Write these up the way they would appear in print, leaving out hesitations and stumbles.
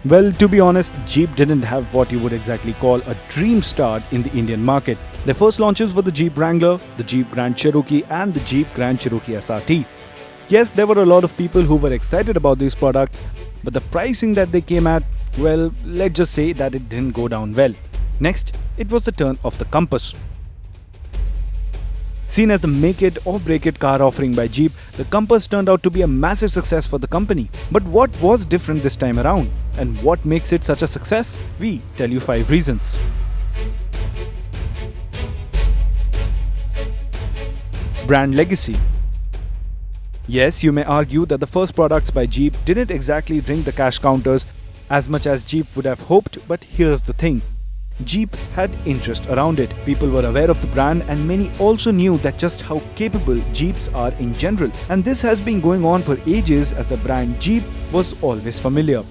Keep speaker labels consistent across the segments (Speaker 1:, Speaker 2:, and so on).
Speaker 1: Well, to be honest, Jeep didn't have what you would exactly call a dream start in the Indian market. Their first launches were the Jeep Wrangler, the Jeep Grand Cherokee and the Jeep Grand Cherokee SRT. Yes, there were a lot of people who were excited about these products, but the pricing that they came at, well, let's just say that it didn't go down well. Next, it was the turn of the Compass. Seen as the make it or break it car offering by Jeep, the Compass turned out to be a massive success for the company. But what was different this time around? And what makes it such a success? We tell you 5 reasons. Brand legacy. Yes, you may argue that the first products by Jeep didn't exactly ring the cash counters as much as Jeep would have hoped, but here's the thing. Jeep had interest around it. People were aware of the brand and many also knew that just how capable Jeeps are in general. And this has been going on for ages as the brand Jeep was always familiar.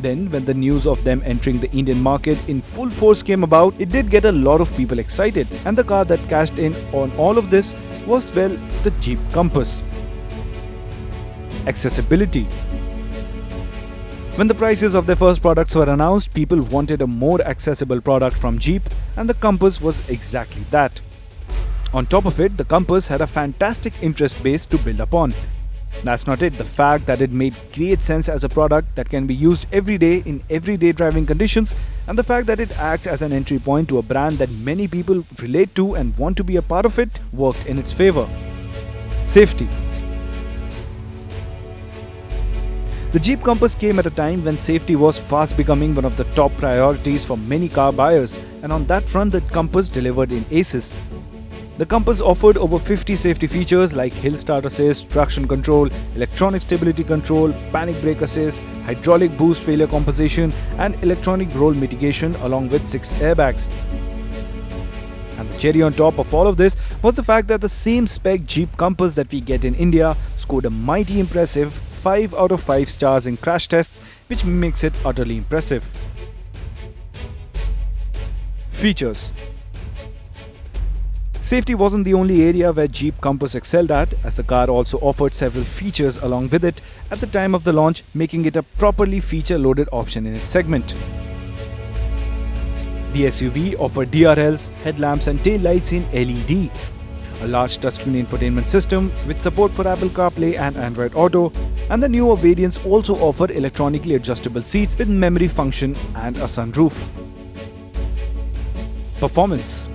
Speaker 1: Then, when the news of them entering the Indian market in full force came about, it did get a lot of people excited. And the car that cashed in on all of this was, well, the Jeep Compass. Accessibility. When the prices of their first products were announced, people wanted a more accessible product from Jeep, and the Compass was exactly that. On top of it, the Compass had a fantastic interest base to build upon. That's not it, the fact that it made great sense as a product that can be used every day in everyday driving conditions, and the fact that it acts as an entry point to a brand that many people relate to and want to be a part of it, worked in its favor. Safety. The Jeep Compass came at a time when safety was fast becoming one of the top priorities for many car buyers, and on that front the Compass delivered in aces. The Compass offered over 50 safety features like hill start assist, traction control, electronic stability control, panic brake assist, hydraulic boost failure compensation and electronic roll mitigation along with 6 airbags. And the cherry on top of all of this was the fact that the same spec Jeep Compass that we get in India scored a mighty impressive 5 out of 5 stars in crash tests, which makes it utterly impressive. Features. Safety wasn't the only area where Jeep Compass excelled at, as the car also offered several features along with it at the time of the launch, making it a properly feature-loaded option in its segment. The SUV offered DRLs, headlamps and tail lights in LED, a large touchscreen infotainment system with support for Apple CarPlay and Android Auto, and the newer variants also offer electronically adjustable seats with memory function and a sunroof. Performance.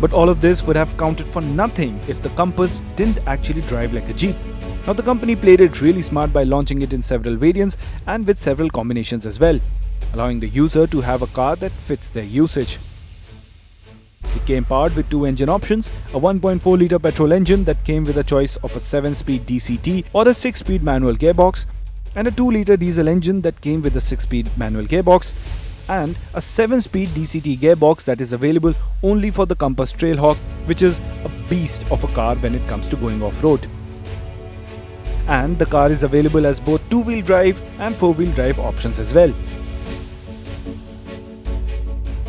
Speaker 1: But all of this would have counted for nothing if the Compass didn't actually drive like a Jeep. Now the company played it really smart by launching it in several variants and with several combinations as well, allowing the user to have a car that fits their usage. It came powered with 2 engine options, a 1.4-litre petrol engine that came with a choice of a 7-speed DCT or a 6-speed manual gearbox, and a 2-litre diesel engine that came with a 6-speed manual gearbox, and a 7-speed DCT gearbox that is available only for the Compass Trailhawk, which is a beast of a car when it comes to going off-road. And the car is available as both 2-wheel drive and 4-wheel drive options as well.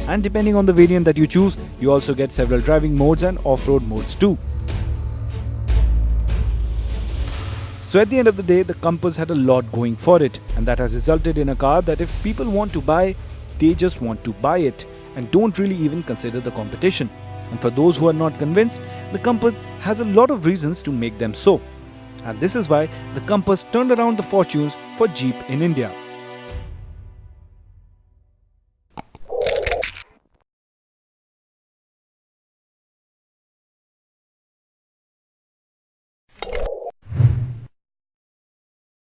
Speaker 1: And depending on the variant that you choose, you also get several driving modes and off-road modes too. So at the end of the day, the Compass had a lot going for it, and that has resulted in a car that if people want to buy, they just want to buy it and don't really even consider the competition. And for those who are not convinced, the Compass has a lot of reasons to make them so. And this is why the Compass turned around the fortunes for Jeep in India.